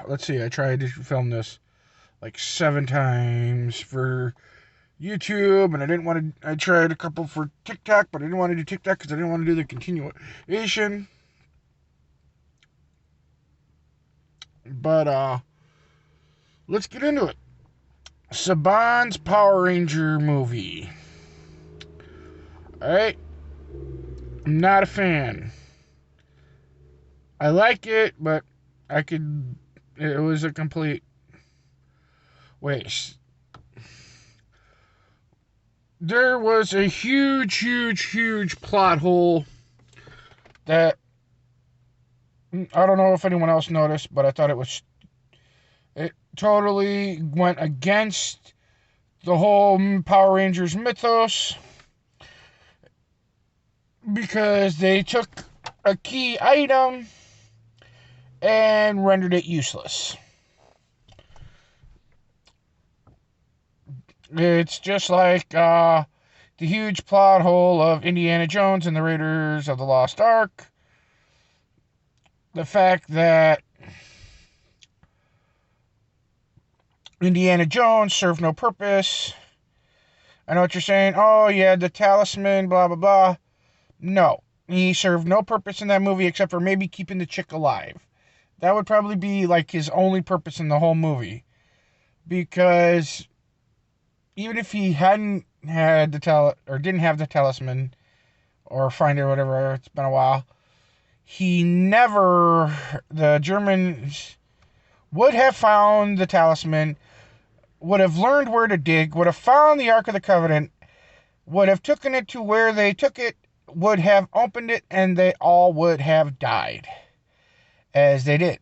let's see. I tried to film this like 7 times for YouTube, and I didn't want to. I tried a couple for TikTok, but I didn't want to do TikTok because I didn't want to do the continuation. But let's get into it. Saban's Power Ranger movie. All right, I'm not a fan. I like it, but I could. It was a complete waste. There was a huge plot hole that I don't know if anyone else noticed, but I thought it totally went against the whole Power Rangers mythos because they took a key item and rendered it useless. It's just like the huge plot hole of Indiana Jones and the Raiders of the Lost Ark. The fact that Indiana Jones served no purpose. I know what you're saying. Oh, yeah, the talisman, blah, blah, blah. No, he served no purpose in that movie except for maybe keeping the chick alive. That would probably be like his only purpose in the whole movie. Because even if he hadn't had or didn't have the talisman or find it or whatever, it's been a while, the Germans would have found the talisman, would have learned where to dig, would have found the Ark of the Covenant, would have taken it to where they took it, would have opened it, and they all would have died, as they did.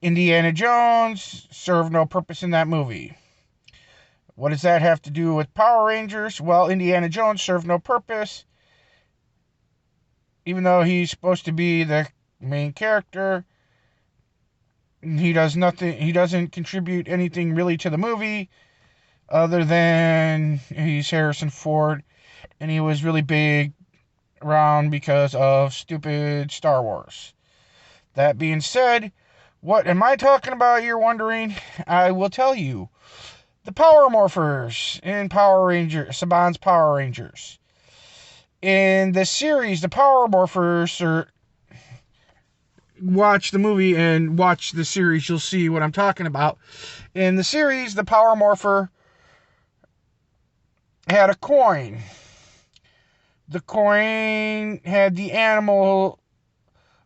Indiana Jones served no purpose in that movie. What does that have to do with Power Rangers? Well, Indiana Jones served no purpose, even though he's supposed to be the main character. He does nothing. He doesn't contribute anything really to the movie, other than he's Harrison Ford, and he was really big around because of stupid Star Wars. That being said, what am I talking about, you're wondering? I will tell you. The Power Morphers in Saban's Power Rangers. In the series, the Power Morphers watch the movie and watch the series, you'll see what I'm talking about. In the series, the Power Morpher had a coin. The coin had the animal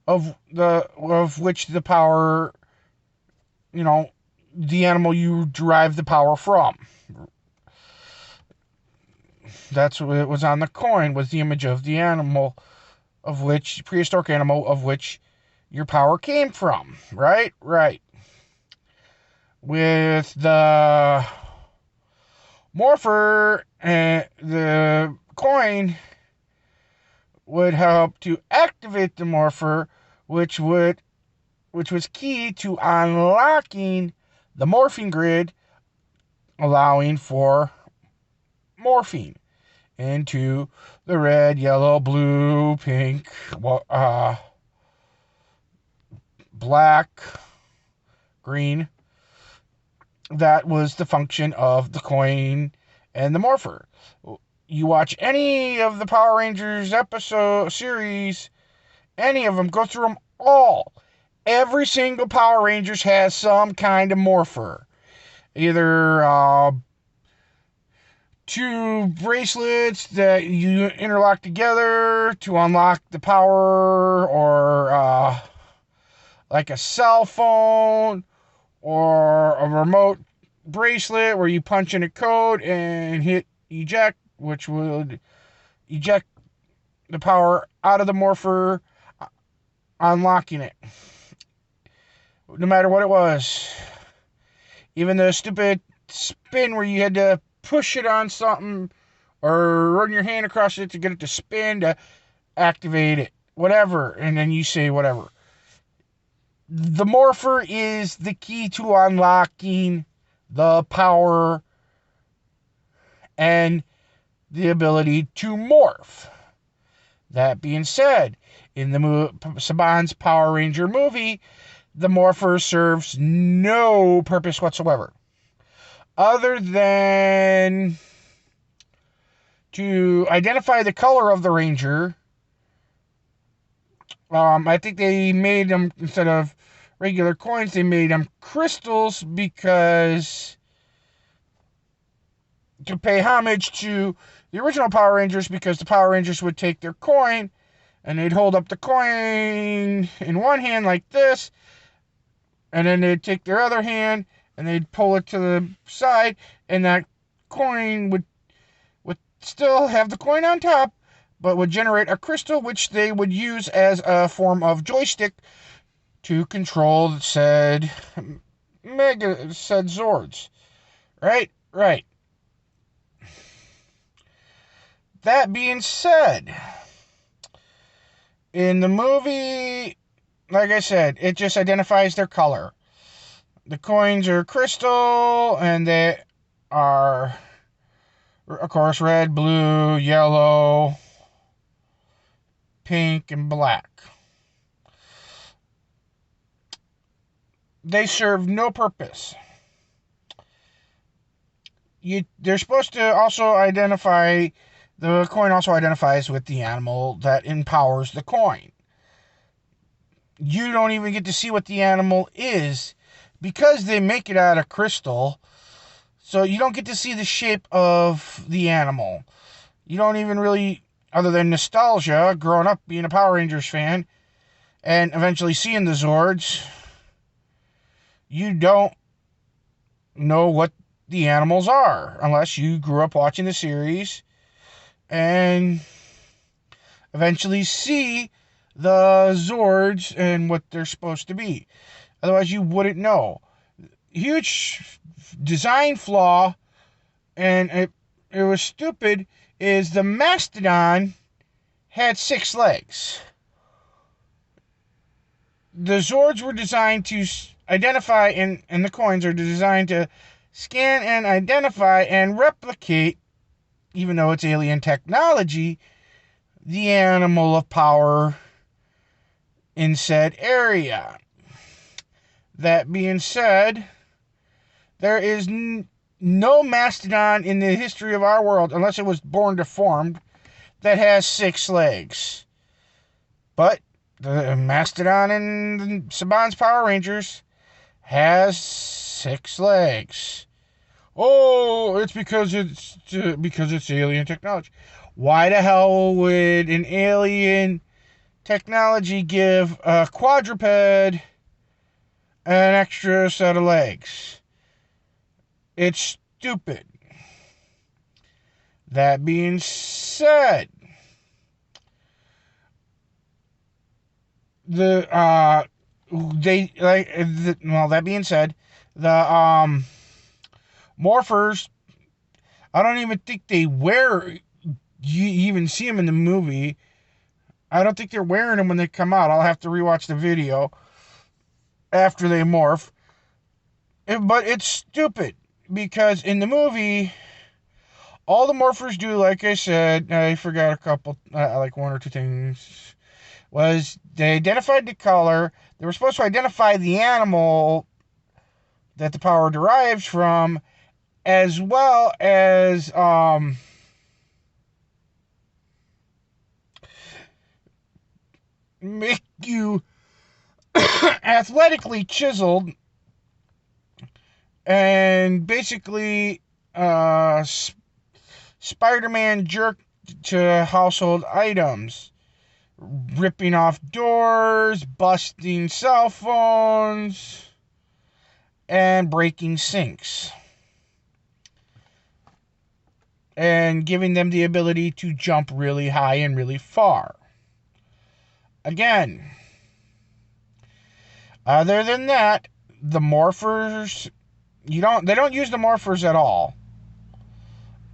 of which the power, the animal you derive the power from. That's what it was on the coin, was the image of the animal prehistoric animal of which your power came from. Right? Right. With the Morpher, the coin would help to activate the Morpher, which was key to unlocking the morphing grid, allowing for morphing into the red, yellow, blue, pink, black, green. That was the function of the coin and the Morpher. You watch any of the Power Rangers series, any of them, go through them all. Every single Power Rangers has some kind of Morpher. Either two bracelets that you interlock together to unlock the power, or like a cell phone, or a remote bracelet where you punch in a code and hit eject, which would eject the power out of the Morpher, unlocking it. No matter what it was. Even the stupid spin where you had to push it on something or run your hand across it to get it to spin to activate it. Whatever. And then you say whatever. The Morpher is the key to unlocking the power and the ability to morph. That being said, In the Saban's Power Ranger movie, the Morpher serves no purpose whatsoever, other than to identify the color of the Ranger. I think they made them, instead of regular coins, they made them crystals because to pay homage to the original Power Rangers, because the Power Rangers would take their coin and they'd hold up the coin in one hand like this, and then they'd take their other hand and they'd pull it to the side, and that coin would still have the coin on top, but would generate a crystal which they would use as a form of joystick to control said Zords. Right. That being said, in the movie, like I said, it just identifies their color. The coins are crystal, and they are, of course, red, blue, yellow, pink, and black. They serve no purpose. They're supposed to also identify, the coin also identifies with the animal that empowers the coin. You don't even get to see what the animal is because they make it out of crystal, so you don't get to see the shape of the animal. You don't even really, other than nostalgia, growing up being a Power Rangers fan and eventually seeing the Zords, you don't know what the animals are unless you grew up watching the series and eventually see the Zords and what they're supposed to be. Otherwise, you wouldn't know. Huge design flaw, and it was stupid, is the Mastodon had 6 legs. The Zords were designed to identify, and the coins are designed to scan and identify and replicate, even though it's alien technology, the animal of power in said area. That being said, there is no Mastodon in the history of our world, unless it was born deformed, that has 6 legs. But the Mastodon in Saban's Power Rangers has 6 legs. Oh, it's because it's alien technology. Why the hell would an alien technology give a quadruped an extra set of legs? It's stupid. That being said, that being said, the Morphers, I don't even think they wear, you even see them in the movie. I don't think they're wearing them when they come out. I'll have to rewatch the video after they morph. But it's stupid, because in the movie, all the Morphers do, like I said, I forgot a couple, like 1 or 2 things, was they identified the color. They were supposed to identify the animal that the power derives from, as well as make you athletically chiseled, and basically Spider-Man jerk to household items, ripping off doors, busting cell phones, and breaking sinks, and giving them the ability to jump really high and really far. Again, other than that, the Morphers, they don't use the Morphers at all.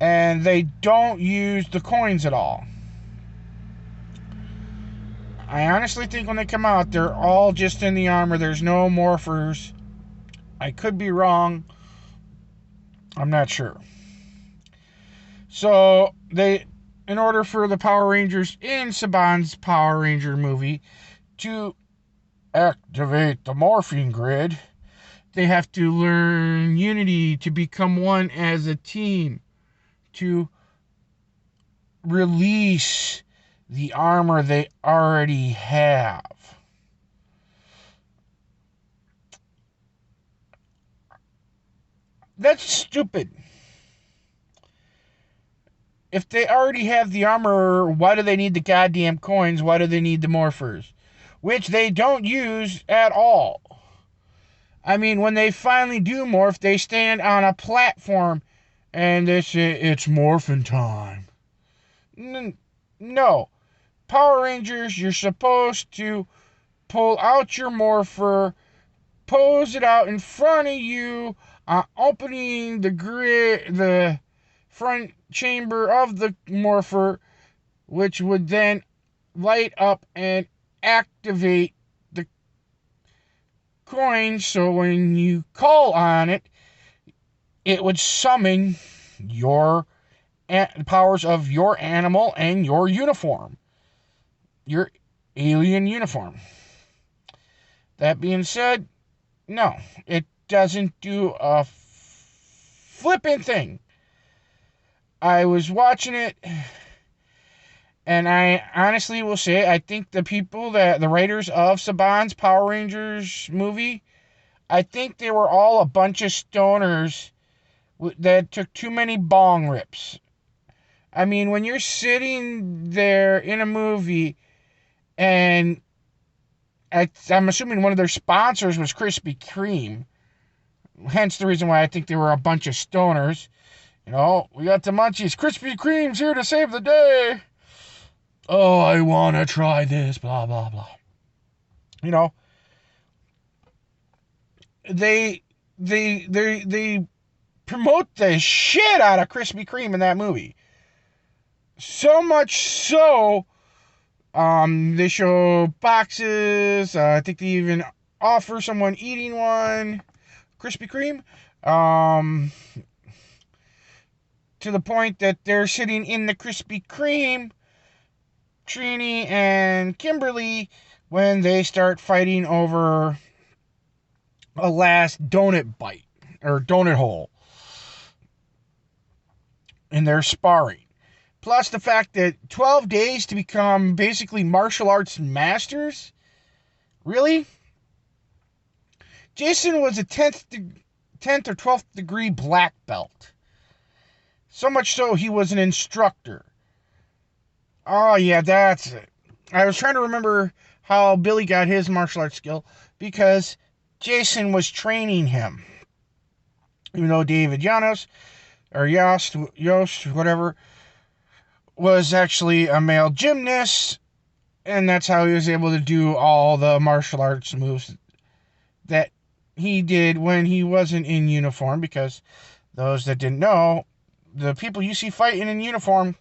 And they don't use the coins at all. I honestly think when they come out, they're all just in the armor. There's no Morphers. I could be wrong. I'm not sure. So, in order for the Power Rangers in Saban's Power Ranger movie to activate the morphine grid, they have to learn unity, to become one as a team, to release the armor they already have. That's stupid. If they already have the armor, why do they need the goddamn coins? Why do they need the morphers? Which they don't use at all. I mean, when they finally do morph, they stand on a platform and they say, it's morphin' time. No. Power Rangers, you're supposed to pull out your morpher, pose it out in front of you, opening the front chamber of the morpher, which would then light up and activate the coin, so when you call on it, it would summon your powers of your animal and your uniform, your alien uniform. That being said, no, it doesn't do a flipping thing. I was watching it, and I honestly will say, I think the writers of Saban's Power Rangers movie, I think they were all a bunch of stoners that took too many bong rips. I mean, when you're sitting there in a movie, and I'm assuming one of their sponsors was Krispy Kreme, hence the reason why I think they were a bunch of stoners. You know, we got the munchies. Krispy Kreme's here to save the day. Oh, I want to try this, blah, blah, blah. You know, they promote the shit out of Krispy Kreme in that movie. So much so, they show boxes. I think they even offer someone eating one Krispy Kreme. To the point that they're sitting in the Krispy Kreme, Trini and Kimberly, when they start fighting over a last donut bite, or donut hole. And they're sparring. Plus the fact that 12 days to become basically martial arts masters? Really? Jason was a 10th or 12th degree black belt. So much so, he was an instructor. Oh, yeah, that's it. I was trying to remember how Billy got his martial arts skill, because Jason was training him. Even though David Yost, whatever, was actually a male gymnast, and that's how he was able to do all the martial arts moves that he did when he wasn't in uniform, because those that didn't know, the people you see fighting in uniform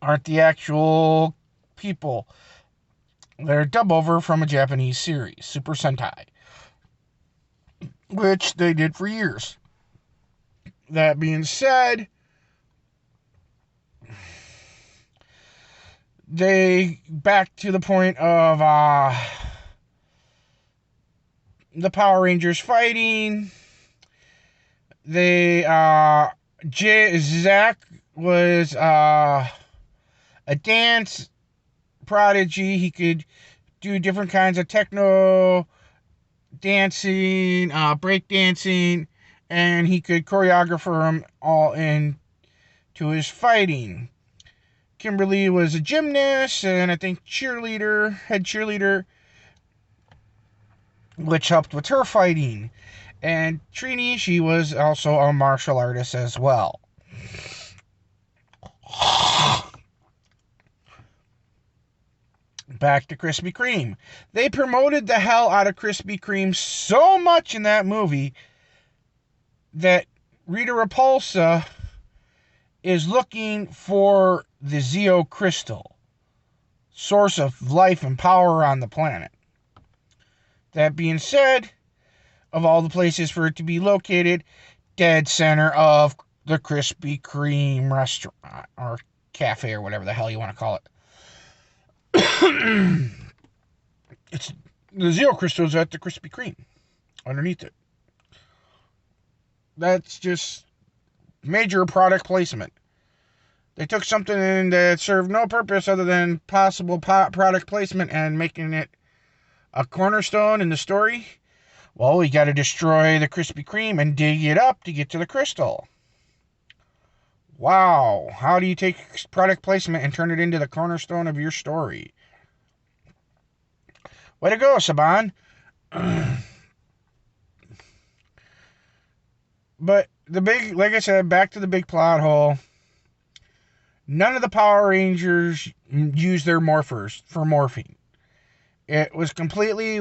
aren't the actual people. They're a dub over from a Japanese series, Super Sentai, which they did for years. That being said, they back to the point of the Power Rangers fighting. Zach was a dance prodigy. He could do different kinds of techno dancing, break dancing, and he could choreograph them all into his fighting. Kimberly was a gymnast and I think head cheerleader, which helped with her fighting. And Trini, she was also a martial artist as well. Back to Krispy Kreme. They promoted the hell out of Krispy Kreme so much in that movie that Rita Repulsa is looking for the Zeo Crystal, source of life and power on the planet. That being said, of all the places for it to be located, dead center of the Krispy Kreme restaurant or cafe or whatever the hell you want to call it. It's the Zero Crystals at the Krispy Kreme underneath it. That's just major product placement. They took something that served no purpose other than possible product placement and making it a cornerstone in the story. Well, we got to destroy the Krispy Kreme and dig it up to get to the crystal. Wow. How do you take product placement and turn it into the cornerstone of your story? Way to go, Saban. But like I said, back to the big plot hole. None of the Power Rangers used their morphers for morphine. It was completely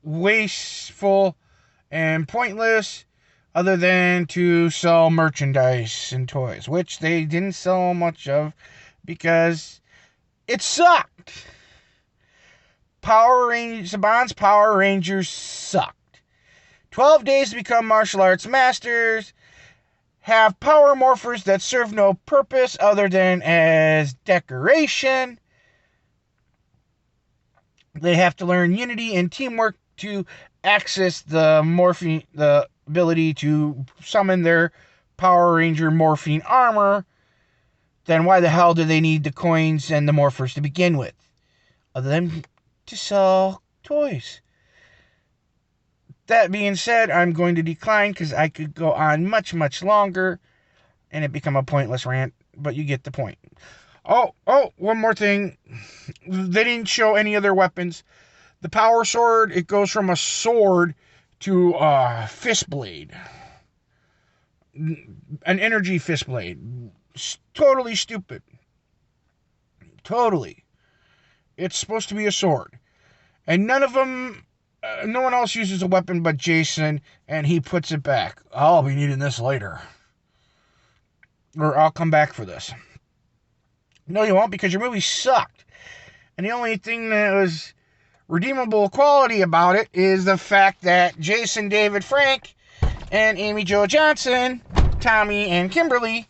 wasteful and pointless, other than to sell merchandise and toys, which they didn't sell much of because it sucked. Saban's Power Rangers sucked. 12 days to become martial arts masters, have power morphers that serve no purpose other than as decoration. They have to learn unity and teamwork to access the ability to summon their Power Ranger morphine armor. Then why the hell do they need the coins and the morphers to begin with? Other than to sell toys. That being said, I'm going to decline because I could go on much, much longer and it become a pointless rant, but you get the point. Oh, one more thing. They didn't show any other weapons. The power sword, it goes from a sword to a fist blade. An energy fist blade. Totally stupid. Totally. It's supposed to be a sword. And none of them, no one else uses a weapon but Jason, and he puts it back. I'll be needing this later. Or I'll come back for this. No, you won't, because your movie sucked. And the only thing that was redeemable quality about it is the fact that Jason David Frank and Amy Jo Johnson, Tommy and Kimberly,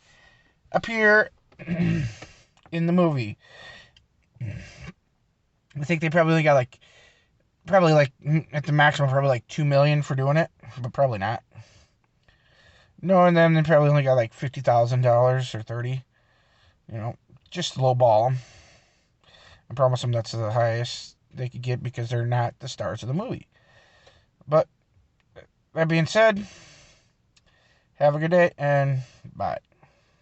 appear in the movie. I think they probably got at the maximum, probably $2 million for doing it, but probably not. Knowing them, they probably only got $50,000 or $30,000. Just lowball them. I promise them that's the highest they could get because they're not the stars of the movie. But that being said, have a good day and bye.